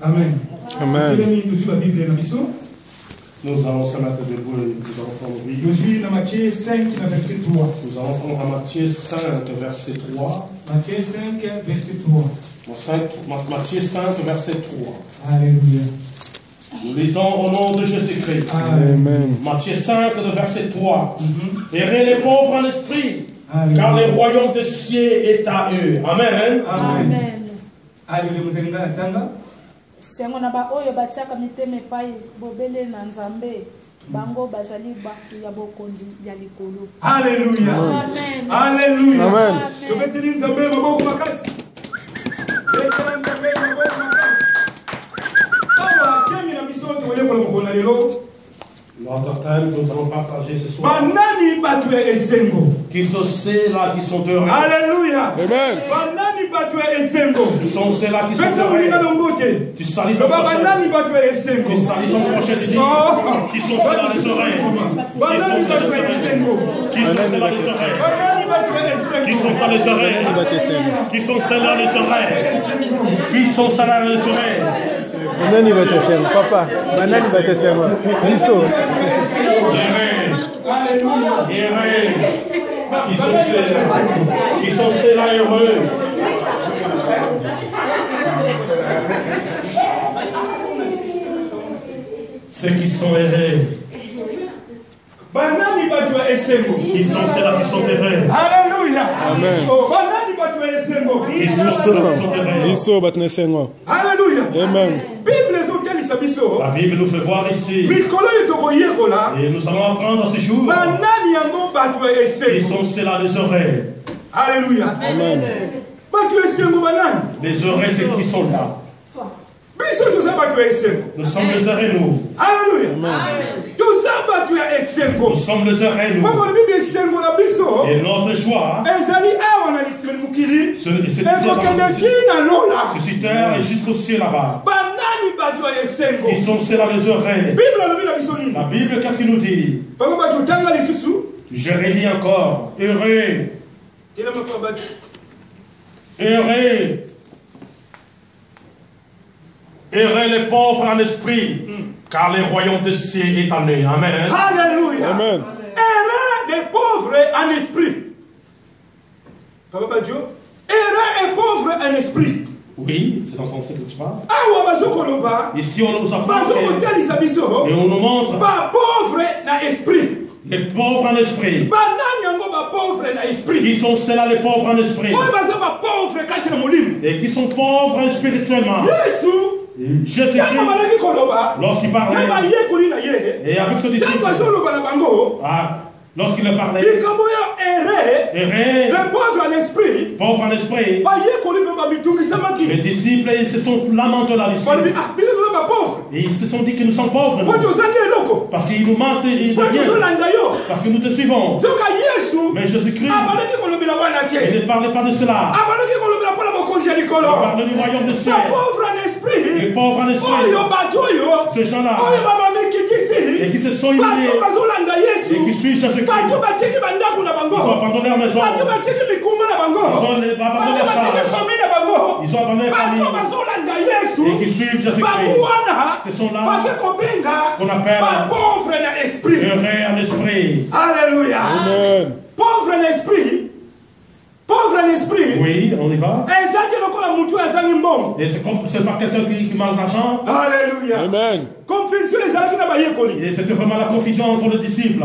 Amen. Amen. Nous allons se mettre debout et nous allons prendre le livre. Je suis dans Matthieu 5, verset 3. Nous allons prendre Matthieu 5, verset 3. Matthieu 5, verset 3. Matthieu 5, verset 3. Alléluia. Nous lisons au nom de Jésus-Christ. Amen. Matthieu 5, verset 3. Errez les pauvres en esprit, car le royaume des cieux est à eux. Amen. Amen. Alléluia. Sengo na ba oyo batiaka miteme epai bobele na Nzambe bango bazali bato ya bokonzi ya likolo. Alléluia. Amen. Alléluia. Amen. Tobeteli Nzambe maboko makasi. Betela Nzambe maboko makasi. Awa kemi na biso toye kola kokona lelo. Notre thème que nous allons partager ce soir. Banani batu ya esengo. Qui sont ceux-là qui sont heureux. Alléluia. Amen. Banani batu ya esengo. Qui sont ceux-là qui sont Pesa heureux. mulina lombote. Tu salis ton prochain. Banani batu ya esengo. Tu salis ton prochain. Qui sont ceux-là les oreilles. Banani batu ya esengo. Qui sont ceux-là les oreilles. Banani batu ya esengo. Qui sont ceux les oreilles. Qui sont ceux-là les oreilles. Qui sont ceux-là les oreilles. Banani va te faire, papa. Banani va te faire. Riso. Qui sont ceux-là heureux. Ceux qui sont heureux. Banani batu ya esengo. Qui sont ceux-là qui sont heureux. Alléluia. Amen. Oh, banani batu ya esengo. Qui sont ceux-là qui sont heureux. Riso batne sengo. Alléluia. Amen. Bible ezotelisa biso. La Bible nous fait voir ici. Mikolo tokoyekola. Et nous allons apprendre ce jour. Banani yango batu ya Qui esengo. sont ceux-là les oreilles. Alléluia. Amen. Batu ya esengo banani. Les oreilles, c'est qui sont là. Biso toza batu ya esengo. Nous sommes les oreilles, nous. Alléluia. Toza batu ya esengo. Nous sommes les oreilles, nous. Papa Bible esengo na biso. Et notre joie, Ezali awa na mukili. c'est na lola. sur terre et jusqu'au ciel là-bas. Banani batu ya esengo. Qui sont ceux-là les oreilles. Bible alobi na biso nini? La Bible, qu'est-ce qu'il nous dit? Papa batu tanga lisusu. Je relis encore. Heureux. Tena mako batu. Heureux. Heureux les pauvres en esprit, car le royaume des cieux est en eux. Amen. Alléluia. Amen. Heureux les pauvres en esprit. Papa Badjo, heureux et pauvre en esprit. Oui, c'est en français que tu parles. Awa bazokoloba. Ici, on nous apprend Bazokotelisa biso. et on nous montre Ba pauvre na esprit. les pauvres en esprit. Banani yango ba pauvre na esprit. Qui sont ceux-là les pauvres en esprit? Oyo baza ba pauvre kati na molimo. Et qui sont pauvres spirituellement. Yesu. Jésus-Christ, lorsqu'il parlait, et avec ce disciple, lorsqu'il parlait, erré, pauvre en esprit, les disciples, ils se sont lamentés là-dessus. Et ils se sont dit que nous sommes pauvres. Parce qu'ils nous mentent et parce que nous te suivons. Mais Jésus-Christ, il ne parlait pas de cela. Il parlait du royaume de ciel. Les pauvres en esprit. Ces gens-là. Et qui se sont humiliés. Et qui suivent Jésus-Christ. Ils ont abandonné leur maison. Ils ont abandonné leur charge. Ils ont abandonné leur famille. Et qui suivent Jésus-Christ. Ce sont là qu'on appelle pauvre en esprit. Heureux en esprit. Alléluia. Amen. Pauvre en esprit. Pauvre en esprit. Oui, on y va. Et c'est pas quelqu'un qui manque d'argent. Alléluia. Amen. Et c'était vraiment la confusion entre les disciples.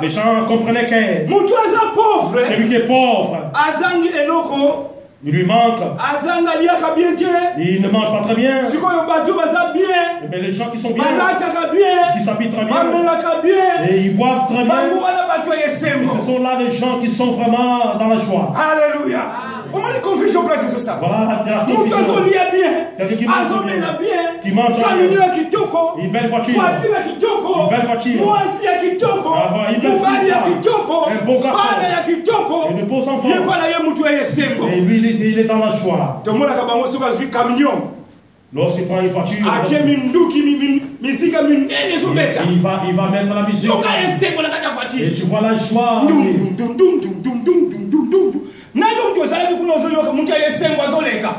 Les gens comprenaient que celui qui est pauvre, il lui manque. Il ne mange pas très bien. Mais les gens qui sont bien, qui s'habitent très bien, et ils boivent très bien, ce sont là les gens qui sont vraiment dans la joie. Alléluia. Voilà la confusion. Quelqu'un qui mange bien, qui mange bien, une belle voiture, un beau garçon, une beau enfant, et lui il est dans la joie. Lorsqu'il prend une voiture, il va mettre la musique. Et tu vois la joie.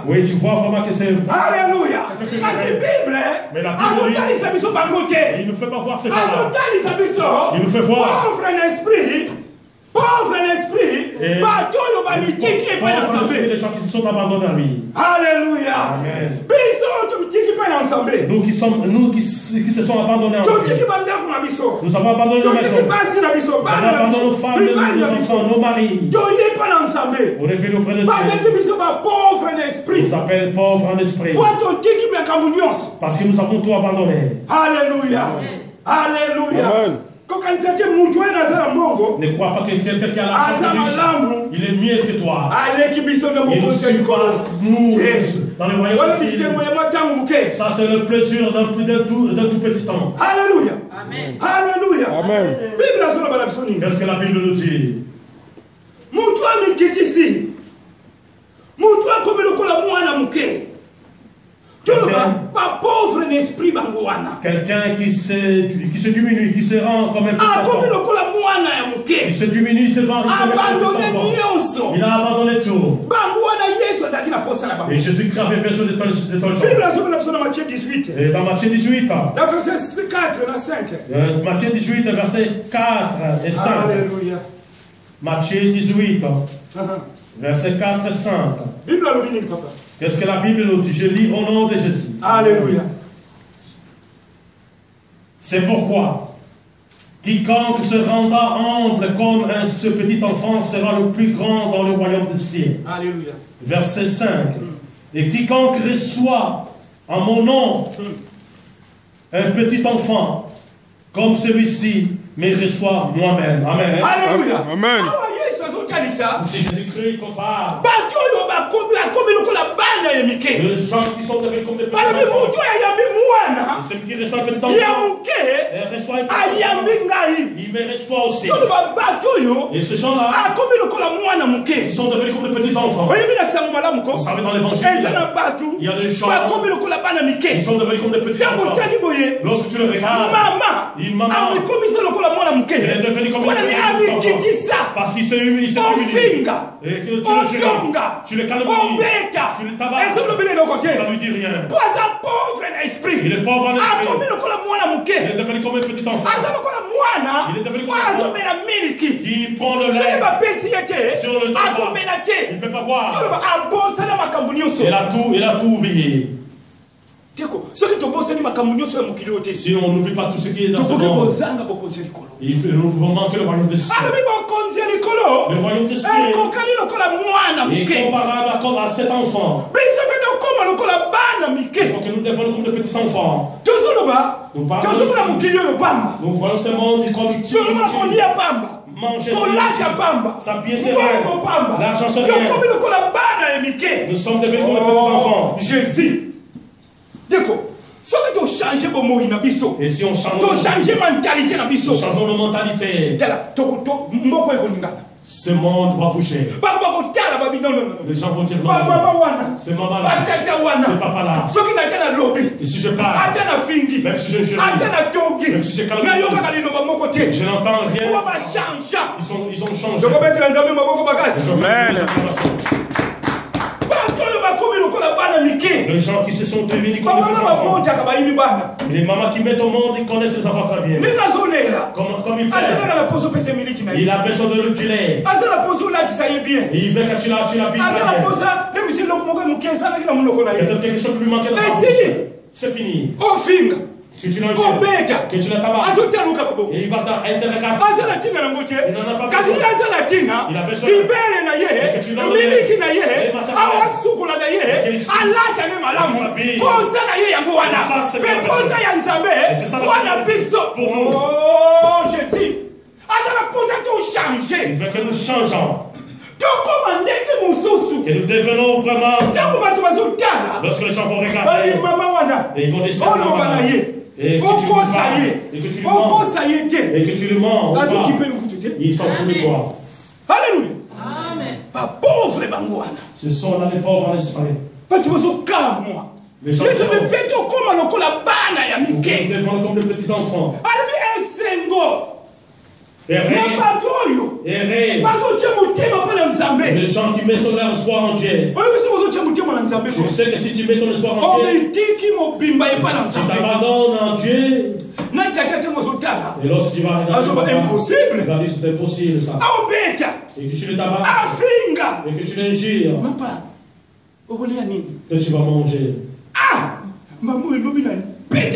Oui, tu vois vraiment que c'est... Alléluia. Mais la Bible, il ne fait pas voir ces gens-là. Il nous fait voir. Pauvre en esprit, les gens qui se sont abandonnés à lui. Alléluia. Amen. Nous qui se sont abandonnés à lui. Nous avons abandonné nos maisons. Nous avons abandonné nos femmes, nos enfants, nos maris. On est venu auprès de Dieu. Nous nous appelle pauvres en esprit. Parce que nous avons tout abandonné. Alléluia. Alléluia. Amen. Ne crois pas que quelqu'un qui a l'argent, il est mieux que toi. Il surpasse nous dans le royaume de Dieu. Ça, c'est le plaisir d'un tout petit temps. Alléluia. Amen. Alléluia. Amen. Qu'est-ce que la Bible nous dit? Quelqu'un qui se diminue, qui se rend comme un petit enfant. Il se diminue, il se vend, il a abandonné tout. Et Jésus-Christ avait besoin de ton Et dans Matthieu 18, Matthieu 18, verset 4 et 5. Alléluia. Matthieu 18, verset 4 et 5. Qu'est-ce que la Bible nous dit? Je lis au nom de Jésus. Alléluia. C'est pourquoi quiconque se rendra humble comme ce petit enfant sera le plus grand dans le royaume des cieux. Alléluia. Verset 5. Et quiconque reçoit en mon nom un petit enfant comme celui-ci me reçoit moi-même. Amen. Alléluia. Amen. Si Jésus-Christ compare les gens qui sont devenus comme des petits enfants, et celui qui reçoit un petit enfant, et reçoit un petit enfant, il me reçoit aussi. Et ces gens-là, ils sont devenus comme des petits enfants. Vous savez, dans l'évangile, il y a des gens qui sont devenus comme des petits enfants. Lorsque tu le regardes, une maman, elle est devenue comme un petit enfant. Parce qu'il s'est humilié. Et que tu le gênes, tu le calomnies, tu le tabasses, ça lui dit rien. Il est pauvre en esprit. Il est devenu comme un petit enfant. Il est devenu comme un enfant qui prend le lait sur le tabac. Il ne peut pas boire. Il a tout oublié. Si on n'oublie pas tout ce qui est dans ce monde, nous pouvons manquer le royaume de cieux. Le royaume de cieux est comparable à cet enfant. Il faut que nous devions comme de petits enfants. Nous parlons ici. Nous voyons ce monde comme il tue. Manger sa pièce est rien. L'argent c'est rien. Nous sommes devenus comme de petits enfants. Jésus. Et si on change nous changeons nos mentalités, ce monde va bouger. Les gens vont dire non, c'est maman là, c'est papa là. Et si je parle, même si je jurie, même si je calme, je n'entends rien. Ils ont changé. Amen. Les gens qui se sont devenus comme des enfants. Les mamans qui mettent au monde, ils connaissent les enfants très bien. Comme ils plaisent. Il a besoin du lait. Et il veut que tu l'habilles très bien. Quelque chose qui lui manquait dans sa bouche. C'est fini. Que tu l'as que tu l'as tabasses. Et il va t'interroger. Il n'en a pas besoin. Il a besoin que tu l'enlèves. Oh Jésus. Il veut que nous changeons. Que nous devenons vraiment. Lorsque les gens vont regarder, et ils vont descendre là-bas. Et que tu lui mens, il s'en fout de toi. Alléluia. Amen. Pas pauvre bangwana. Ce sont là les pauvres en esprit. Nous devons comme des petits enfants. Errer. Les gens qui mettent son espoir en Dieu. Je sais que si tu mets ton espoir en Dieu, si tu t'abandonnes en Dieu, et lorsque tu vas regarder, tu vas dire c'est impossible ça. Et que tu le tabacs, et que tu l'injures, que tu vas manger. Mais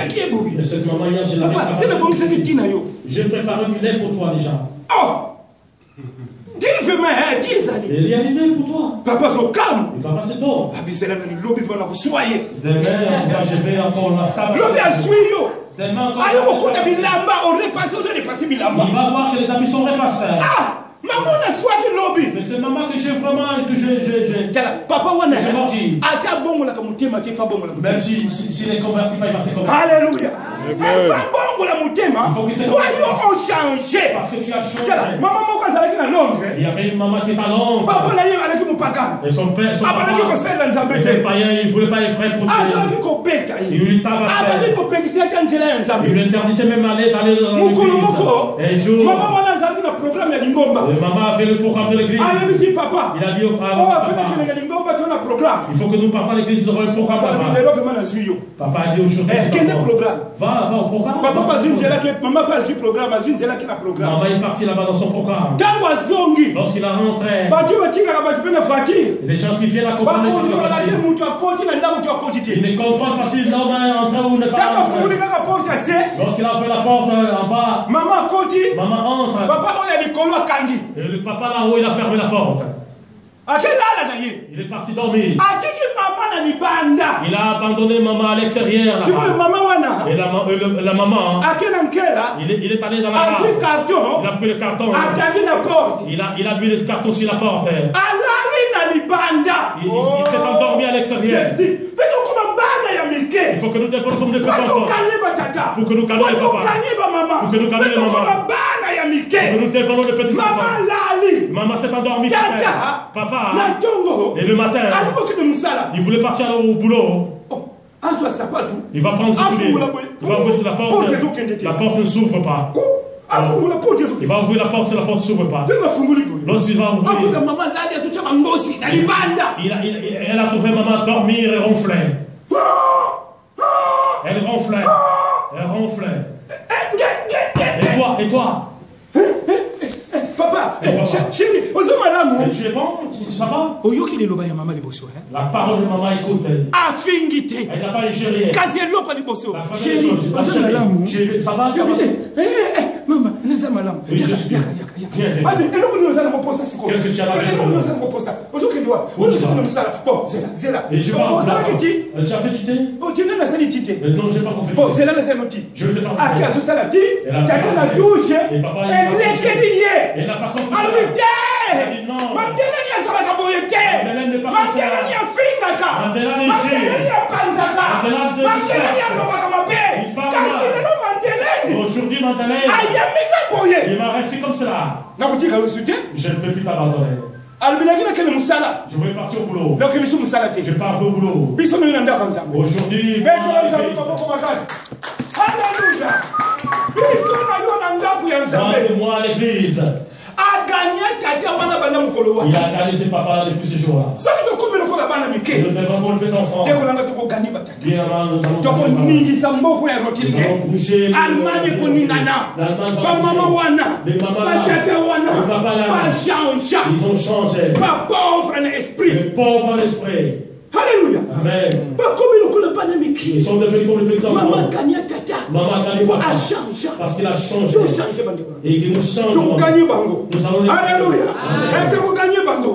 cette maman hier, je l'avais tabassée. J'ai préparé du lait pour toi déjà. Il est arrivé pour toi. Papa, c'est calme. Et papa, c'est toi. Demain, je vais encore la tabasser. Demain, il va voir que les habits sont repassés. Mais c'est maman que j'ai vraiment, que j'ai mordi. Même si les convertis pas, il va se convertir. Alléluia. Il faut qu'il se changé. Parce que tu as changé. Il y avait une maman qui était à Londres. Et son père, était païen, il ne voulait pas les frères pour Dieu. Il lui tabassait. Il lui interdisait même d'aller dans l'église. Un jour, maman avait le programme de l'église. Il a dit au papa, il faut que nous partons à l'église, nous aurons un programme là-bas. Papa a dit aujourd'hui, va au programme. Maman est partie là-bas dans son programme. Lorsqu'il a rentré, les gens qui viennent accompagner sur la voiture, ils ne comprennent pas si l'homme est entré ou n'est pas entré. Lorsqu'il a fait la porte en bas, maman entre. Et le papa là-haut, il a fermé la porte. Il est parti dormir. Il a abandonné maman à l'extérieur. Et la maman, il est allé dans la cave. Il a pris le carton. Il a mis le carton sur la porte. Il s'est endormi à l'extérieur. Il faut que nous défendons comme des petits enfants. Pour que nous calmions les papas. Pour que nous calmions les mamans. Pour que nous défendons les petits enfants. Maman s'est endormie. Papa, et le matin, il voulait partir au boulot. Il va prendre ses souliers. Il va ouvrir la porte. La porte ne s'ouvre pas. Il va ouvrir la porte, la porte ne s'ouvre pas. Lorsqu'il va ouvrir, elle a trouvé maman dormir et ronfler. Elle ronflait. Elle ronflait. Et toi? Papa, chérie, tu es bon? Ça va? La parole de maman écoute. Elle n'a pas ingéré. Chérie, ça va? Maman, oui, je suis bien. Qu'est-ce que tu as besoin? Et je vais tu as fait du thé? Non, je n'ai pas fait. Je vais te faire du thé. Et papa, elle n'a pas compris. Non. Aujourd'hui, Madeleine, il m'a resté comme cela. Je ne peux plus t'abandonner. Je vais partir au boulot. Je pars au boulot. Aujourd'hui, moi à l'église. Il a gagné ses papas depuis ce jour-là. Nous devons pour les enfants. Bien avant, nous allons bouger. L'Allemagne, les papas là, ils ont changé. Les pauvres en esprit. Alléluia. Amen. Ils sont devenus comme les petits enfants. Maman a gagné papa. Parce qu'il a changé. Et qu'il nous change. Nous allons les gagner. Alléluia.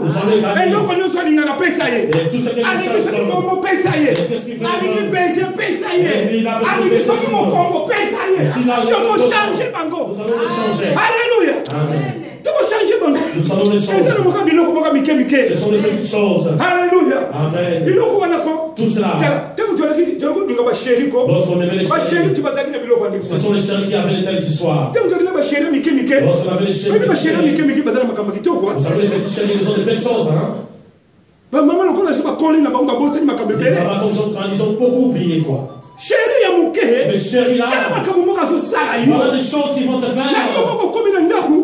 Nous allons les gagner. Et tout ce que nous ce sont les petites choses. Alléluia. Amen. Tout cela. Ce sont les chéris qui avaient les telles histoires. Lorsqu'on avait les chéris, vous savez, les petits chéris, ils ont des belles choses. Hein? Maman, on a pas connu la banque, ils ont beaucoup oublié quoi. Chérie, mais chérie là, voilà des choses qui vont te faire.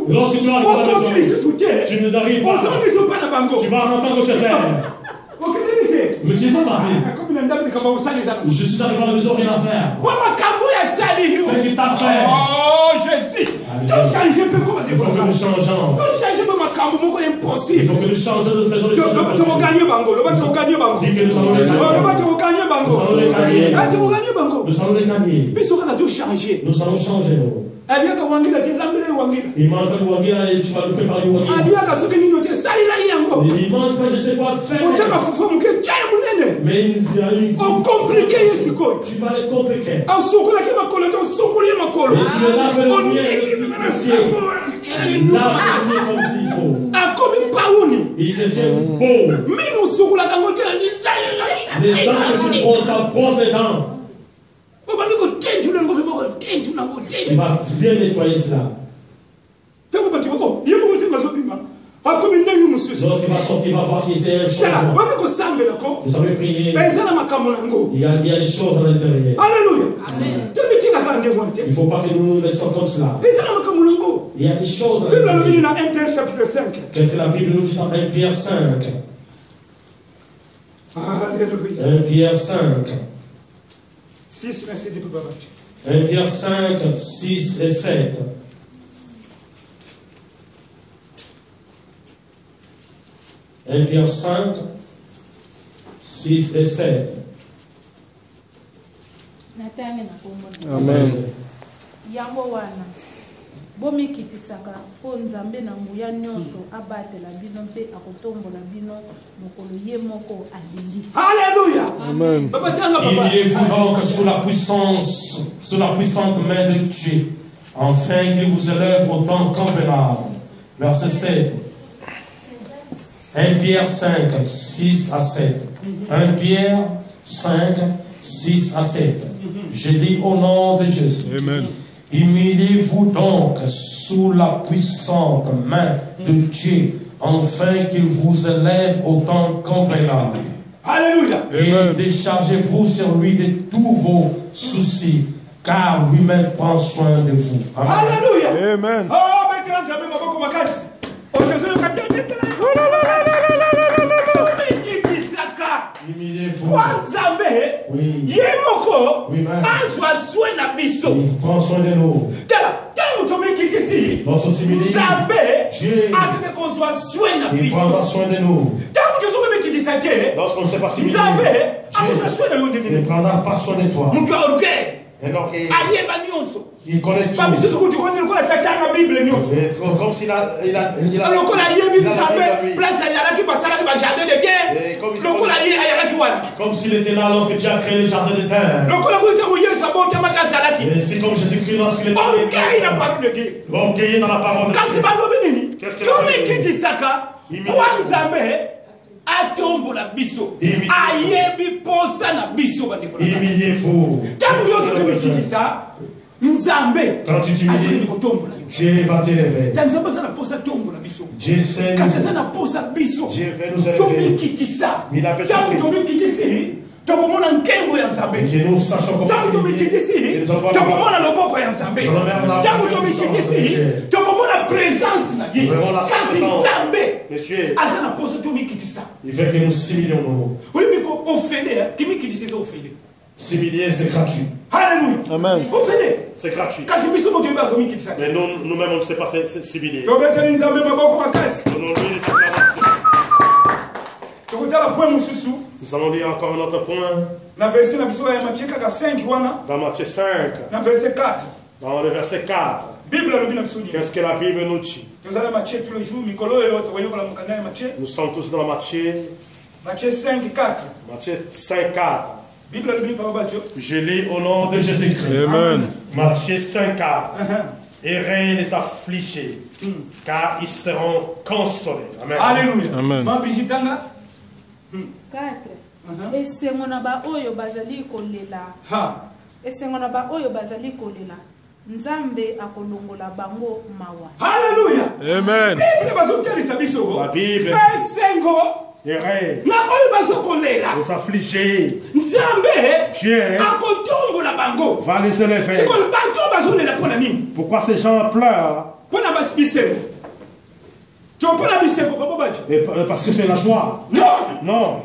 Lorsque tu arrives à la maison, tu ne n'arrives pas. Tu vas entendre chez elle. Mais tu n'es pas parti. Je suis arrivé à la maison, rien à faire. Ce qu'il t'a fait. Oh, Jésus. Il faut que nous changeons. Il faut que nous changeons, nous faisons les choses. Dis que nous allons les gagner. Nous allons les gagner. Nous allons changer. Il mange pas du wangira et tu vas le préparer du wangira. Il mange pas, je sais quoi faire. Mais il y a une compliqué. Tu vas les compliquer. Et tu le laves le miel. Il lave comme s'il faut. Il devient beau. Les dents que tu poses, pose les dents. Tu vas bien nettoyer cela. Lorsqu'il va sortir, il va voir qu'il y a un changement. Vous savez prier. Il y a des choses à l'intérieur. Alléluia. Il ne faut pas que nous nous laissons comme cela. Il y a des choses à l'intérieur. Qu'est-ce que la Bible nous dit dans 1 Pierre 5? 1 Pierre 5. 1 Pierre 5, 6 et 7. Un Pierre 5, 6 et 7. Amen. Yango wana bomikitisaka po nzambe na nguya nyonso abatela bino mpe akotombola bino mokolo ye moko alingi. Alléluia. Amen. Humiliez-vous donc sous la puissante main de Dieu, afin qu'il vous élève au temps convenable. Verset 7. 1 Pierre 5, 6 à 7. 1 Pierre 5, 6 à 7. Je lis au nom de Jésus. Amen. Humiliez-vous donc sous la puissante main de Dieu, afin qu'il vous élève au temps convenable. Alléluia. Et déchargez-vous sur lui de tous vos soucis, car lui-même prend soin de vous. Amen. Alléluia. Amen. Humiliez-vous. Oui. Il prend soin de nous. Lorsqu'on s'humilie, Dieu il prendra soin de nous. Lorsqu'on ne sait pas s'humilier, Dieu ne prendra pas soin de toi. Il connaît tout. Comme s'il a comme s'il était là lorsque Dieu a créé les jardins de terre. Et c'est comme Jésus-Christ lorsqu'il était orgueilleux dans la parole de Dieu. Qu'est-ce qu'il a humiliez-vous. Quand tu t'humilies, Dieu va t'élever. Dieu sait nous. Dieu veut nous élever. Mais il a besoin que nous sachions comment s'humilier. Il veut que nous s'humilions. S'humilier, c'est gratuit. Alléluia. Amen. C'est gratuit. Mais nous-mêmes, on ne sait pas s'humilier. Nous allons lire encore un autre point. Dans Matthieu 5. Dans le verset 4. Qu'est-ce que la Bible nous dit? Nous sommes tous dans Matthieu. Matthieu 5, 4. Matthieu 5, 4. Je lis au nom de Jésus-Christ. Amen. Matthieu 5, 4. Errez les affligés, car ils seront consolés. Amen. Alléluia. Amen. 4. Esengo na ba oyo bazali kolela. Esengo na ba oyo bazali kolela. Nzambe akolongola bango mawa. Alléluia. Amen. La Bible. errer, de s'affliger. Dieu va laisser les faire. Pourquoi ces gens pleurent? Et parce que c'est la joie. Non.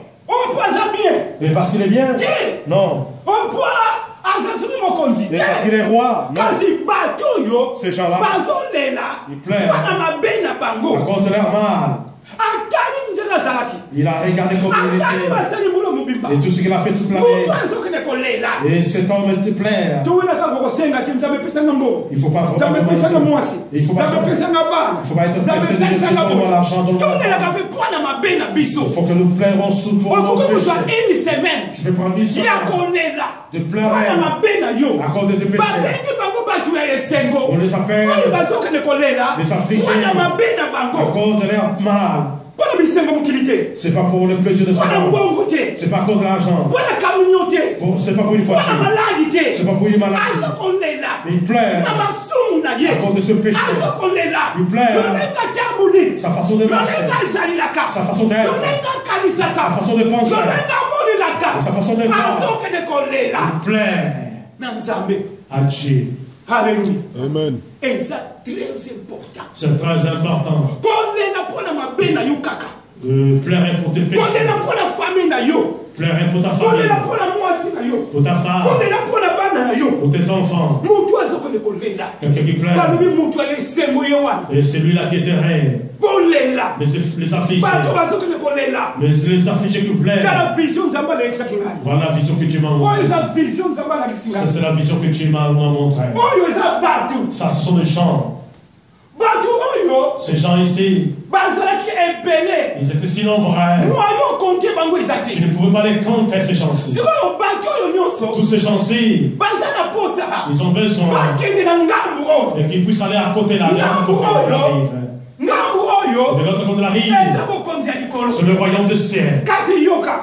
Et parce qu'il est bien. Non. Et parce qu'il est roi. Non. Ces gens-là, ils pleurent à cause de leur mal. Il a regardé comme il était et tout ce qu'il a fait toute l'année. Et cet homme te plaît. Il ne faut pas être pressé de dire donne-moi l'argent. Il faut que nous pleurons sous pour nos péchés. Tu peux prendre une semaine de pleurer à cause de tes péchés. On les appelle les affligés à cause de leur mal. C'est pas pour le plaisir de sa mort. C'est pas à cause de l'argent. C'est pas pour une fortune. C'est pas pour une maladie. Mais il pleure à cause de ce péché. Il pleure sa façon de marcher, sa façon d'être, sa façon de penser, sa façon de voir. Il pleure à Dieu. Alléluia. Amen. Et ça, très important. C'est très important. Pleurer pour tes péchés. Pleurer pour ta famille. Pour ta femme. Pour tes enfants. Quelqu'un qui pleure. Et c'est lui-là qui est terrain. Les affligés. Les affligés qui pleurent. Voilà la vision que tu m'as montrée. Ça, c'est la vision que tu m'as montrée. Ça, ce sont des gens. Ces gens ici, ils étaient si nombreux. Tu ne pouvais pas les compter, ces gens-ci. Tous ces gens-ci, ils ont besoin et qu'ils puissent aller à côté de la rive. De l'autre côté de la rive, c'est le royaume de ciel.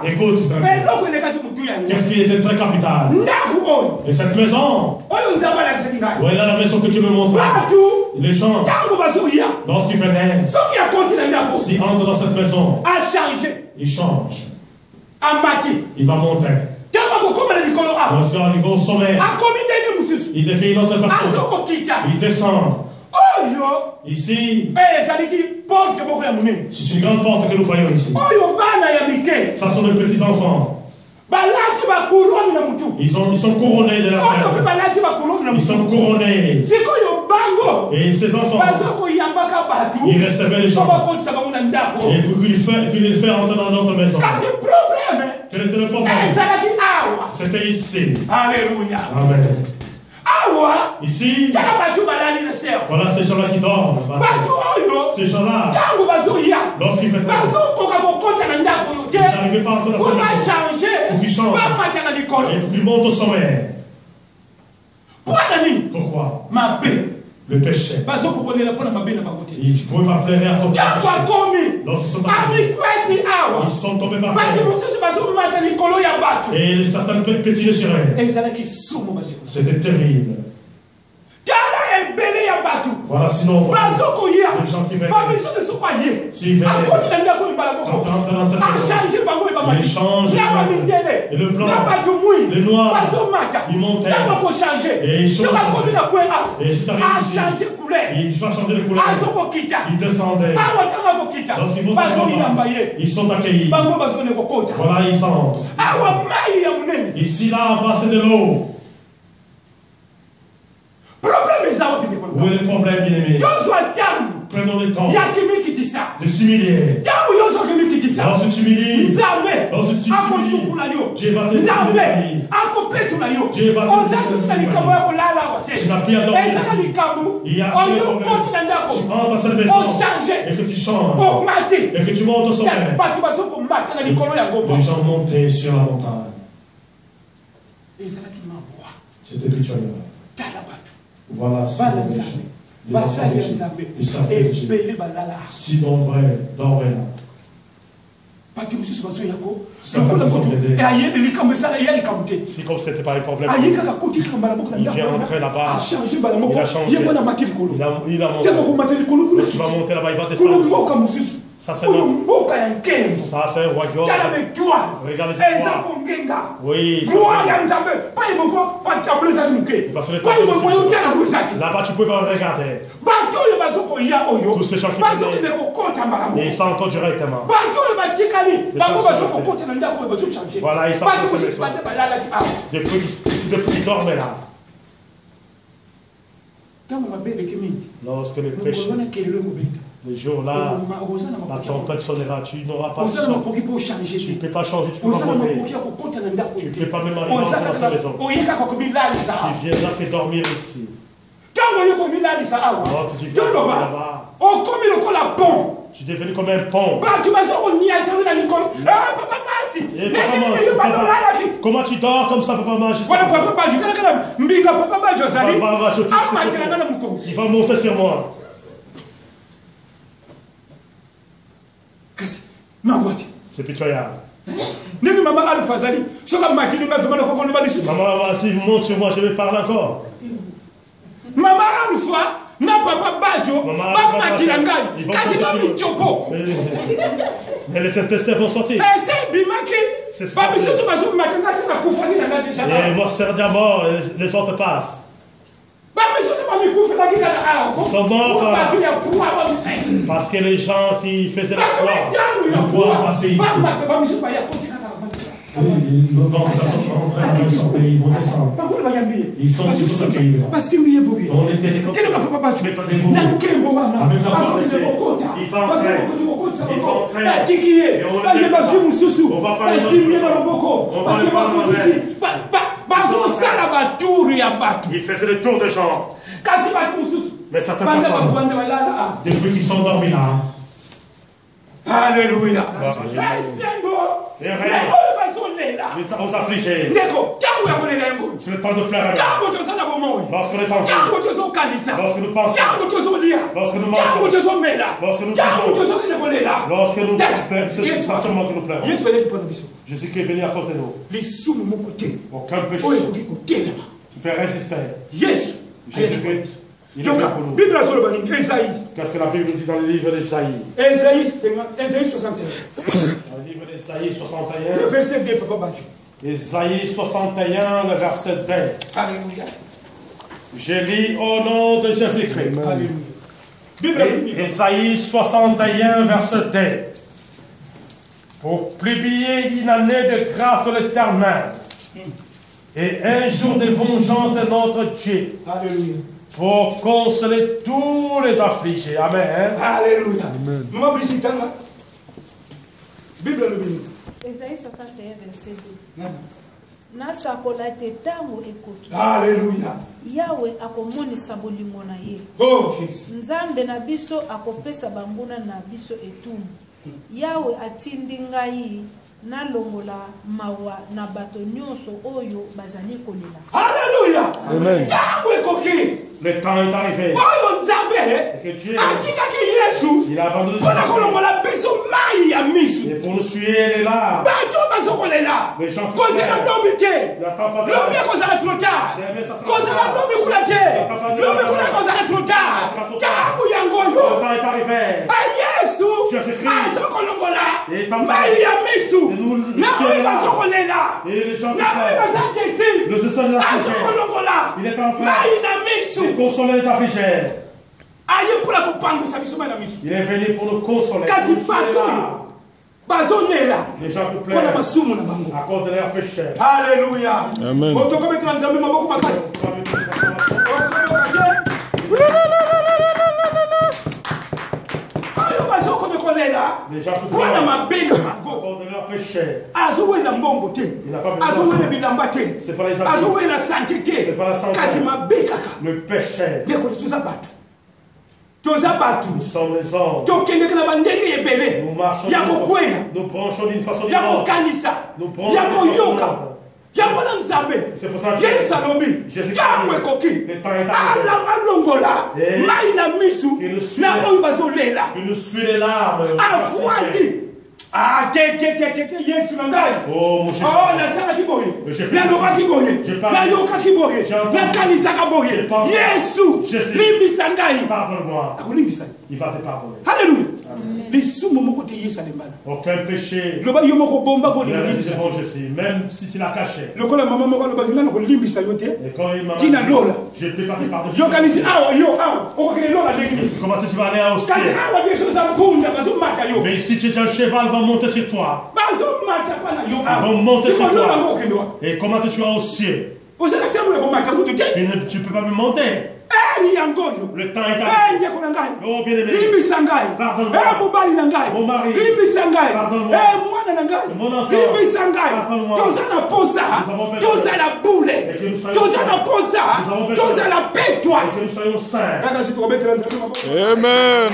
Écoute, qu'est-ce qui était très capital? Et cette maison, voilà la maison que tu me montres. Les gens, lorsqu'ils venaient, s'ils entrent dans cette maison, ils changent. Il va monter. Lorsqu'il arrive au sommet, il devient une autre personne. Il descend. Ici, c'est une grande porte que nous voyons ici. Ça sont des petits enfants. Ils sont couronnés de la terre. Ils sont couronnés. Et ces enfants, ils recevaient les gens. Et pour qu'ils les fassent entrer dans notre maison. Quel était le problème? C'était ici. Alléluia. Amen. Ici, voilà ces gens-là qui dorment. Ces gens-là, lorsqu'ils font ils n'arrivaient pas à entrer dans cette maison pour qu'ils changent et pour qu'ils montent au sommet. Pourquoi? Le péché. Ils ne pouvaient pas pleurer à cause du péché. Lorsqu'ils sont arrivés, ils sont tombés par terre. Et certains petits sur eux. C'était terrible. Voilà, sinon, les gens qui viennent, s'ils viennent, quand tu rentres dans cette maison, ils changent, et le blanc, les noirs, ils montent, et ils changent, et si tu arrives ici, il va changer de couleur, ils descendent, lorsqu'ils vont ils sont accueillis, voilà, ils entrent. Ici, là, en bas, c'est de l'eau. Où est le problème, bien-aimé? Prenons le temps de s'humilier. Lorsque tu t'humilies, Dieu va te Dieu va te tu n'as plus à dormir. Il y a un problème. Tu entres dans cette maison et que tu changes et que tu montes au sommet. Les gens montaient sur la montagne. C'était pitoyable. Voilà, c'est les gens. Les enfants de Dieu. Ils savent que Dieu. Si nombreux dormaient là. C'est comme c'était pas le problème. Il vient entrer là-bas. Il a changé. Il a monté. Lorsqu'il va monter là-bas, il va descendre. Ça c'est notre... Ça c'est un royaume. Regardez les étoiles. Oui. Parce que là-bas tu peux pas regarder. Tous ces gens qui viennent, ils s'entendent directement. Voilà, ils s'entendent. Depuis qu'ils dorment là. Lorsque le péché, les jours là, la tempête sonnera, tu n'auras pas de son. Tu ne peux pas changer, tu ne peux pas monter. Tu ne peux pas même arriver dans sa maison. Tu viendras te dormir ici. Lorsque tu viens là-bas, tu es devenu comme un pont. Comment tu dors comme ça, papa Mage? Il va monter sur moi. C'est pitoyable. Maman, s'il monte sur moi, je vais parler encore. Maman, une fois, n'a papa Bajo, papa Tilangai, Casino Chopo. Mais les intestins vont sortir. C'est ça. Et moi, c'est à mort, les autres passent. Ils sont morts parce que les gens qui faisaient la croix passer ici. Ils vont en train de sortir, ils vont descendre. Ils sont accueillis. On était des copains. Mais pas des mots. Avec la parole de Dieu. Ils sont en train. Ils sont en train. Et on va pas ils faisaient le tour des gens. Mais certaines personnes, depuis qu'ils sont dormis là. Alléluia. Aux affligés. C'est le temps de pleurer. Lorsqu'on est en vie. Lorsque nous pensons. Lorsque nous mangeons. Lorsque nous vivons. Lorsque nous pleurons. C'est pas seulement que nous pleurons. Jésus qui est venu à cause de nous. Aucun péché. Tu fais résister. Jésus-Christ. Il est pour nous. Qu'est-ce que la Bible dit dans le livre d'Ésaïe? Ésaïe 61. Le livre d'Ésaïe 61. Le verset 2, Papa Bajo. Ésaïe 61, le verset 2. Alléluia. Je lis au nom de Jésus-Christ. Alléluia. Ésaïe 61, verset 2. Pour publier une année de grâce de l'Éternel et un jour de vengeance de notre Dieu. Alléluia. Pour consoler tous les affligés. Amen. Alléluia. Maman Brigitte, Bible le bénit. Ésaïe 61, verset 2. Nasakola te tango ekoki. Alléluia. Yahweh akomonisa bolingo na ye. Oh Jésus. Nzambe na biso akopesa banguna na biso etumu. Yahweh atindi ngai nalongola mawa na bato nyonso oyo bazali kolela. Alléluia. Amen. Tango ekoki. Le temps est arrivé. Il a abandonné et pour nous suer les larmes. Les gens qui il est en train de consoler les affligés. Il est venu pour nous consoler. Les gens qui pleurent à cause de leurs péchés. Alléluia. Amen. Les gens qui pleurent à cause de leurs péchés. C'est pas les habits. C'est pas la santé. Le péché. Nous sommes les hommes. Nous marchons. Nous branchons d'une façon différente. Nous branchons. C'est pour ça que Jésus le temps est arrivé. Il nous suit les larmes. Ah, Yesu nangai. Oh, mon cher. Oh, na sala kiboye. Na loka kiboye. Na yoka kiboye. Na kanisa kaboye. Yesu. Limbisa ngai. Pardonne-moi. Akulimbisa. Il va te pardonner. Alléluia. Lisumu moko te Yesu alembana. Aucun péché. Loba yo moko bomba ko limbisa. Même si tu l'as caché. Lokola mama moko loba ngana ko limbisa yo te. Et quand il m'a dit, Tina lola. Je peux pas te pardonner. Yo kanisi awa yo awa. O ko kele lola l'église. Comment tu vas aller au ciel? Awa de choses à punda bazo mata yo. Mais si tu es un cheval, va monter sur toi. Bazo mata pana yo. Va monter sur toi. Et comment tu vas au ciel? Tu peux pas me monter. Le temps est arrivé. Oh bien-aimé. Pardonne-moi. Mon mari. Pardonne-moi. Mon enfant. Pardonne-moi. Et que nous soyons saints. Amen.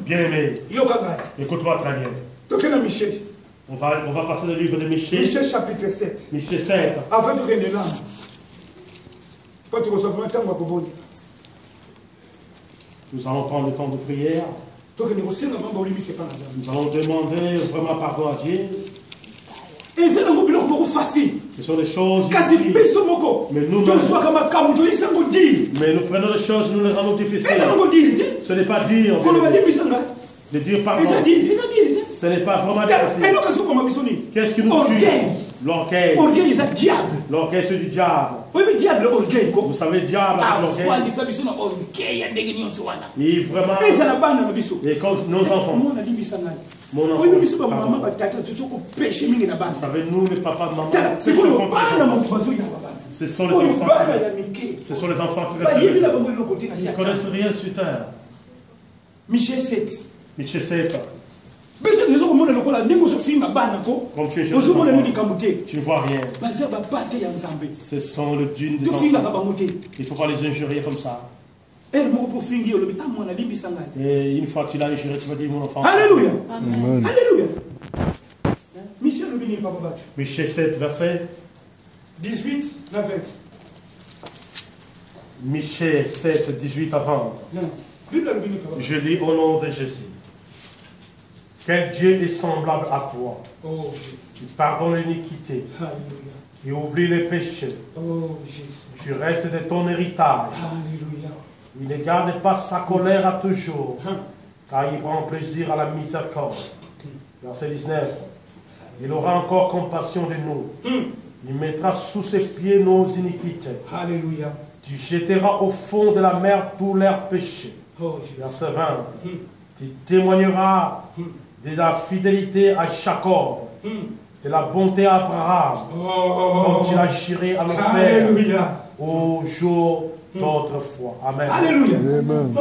Bien-aimé. Écoute-moi très bien. On va passer le livre de Michée. Michée chapitre 7. Michée 7. Avant de revenir là. Quand tu reçois un temps, nous allons prendre le temps de prière. Nous allons demander vraiment pardon à Dieu. Ce sont des choses difficiles. Mais nous prenons les choses, nous les rendons difficiles. Ce n'est pas dire. De dire pardon. Ce n'est pas vraiment difficile. Qu'est-ce qui nous tue? L'orgueil. L'orgueil, c'est du diable. Vous savez, le diable, l'orgueil. Il vraiment. Et quand nos enfants. Mon enfant. Vous savez, nous, les papas, maman. Ce sont les enfants. Ce sont les enfants qui restent. Ils ne connaissent rien sur terre. Michée 7. Michée 7. Comme tu es jeune, tu ne vois rien. Ce sont le dune des enfants. Il ne faut pas les injurier comme ça. Et une fois que tu l'as injuré, tu vas dire mon enfant. Alléluia. Amen. Alléluia. Michée 7, verset 18 à 20. Michée 7, 18 à 20. Je lis au nom de Jésus. Quel Dieu est semblable à toi, qui pardonne l'iniquité, qui oublie les péchés, tu restes de ton héritage. Il ne garde pas sa colère à toujours, car il prend plaisir à la miséricorde. Verset 19. Il aura encore compassion de nous. Il mettra sous ses pieds nos iniquités. Alléluia. Tu jetteras au fond de la mer tous leurs péchés. Verset 20. Tu témoigneras de la fidélité à Jacob, de la bonté à Abraham, comme tu l'as juré à nos pères au jour d'autrefois. Amen. Alléluia. Amen.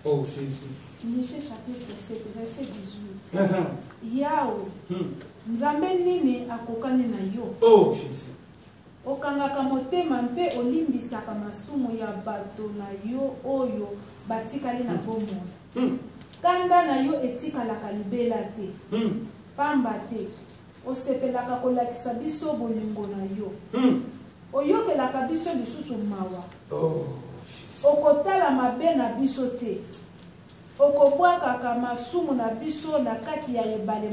Oh Jésus. Michée chapitre 7, verset 18. Yahweh, nzambe nini akokani na yo? Oh Jésus. Okangaka motema mpe olimbisaka masumu ya bato na yo oyo batikali na bomoi. Kanda na yo etikalaka libela te. Pamba te osepelaka kolakisa biso bolingo na yo. Oyokelaka biso lisusu mawa. Okotala mabe na biso te. Okobwakaka masumu na biso na kati ya ebale.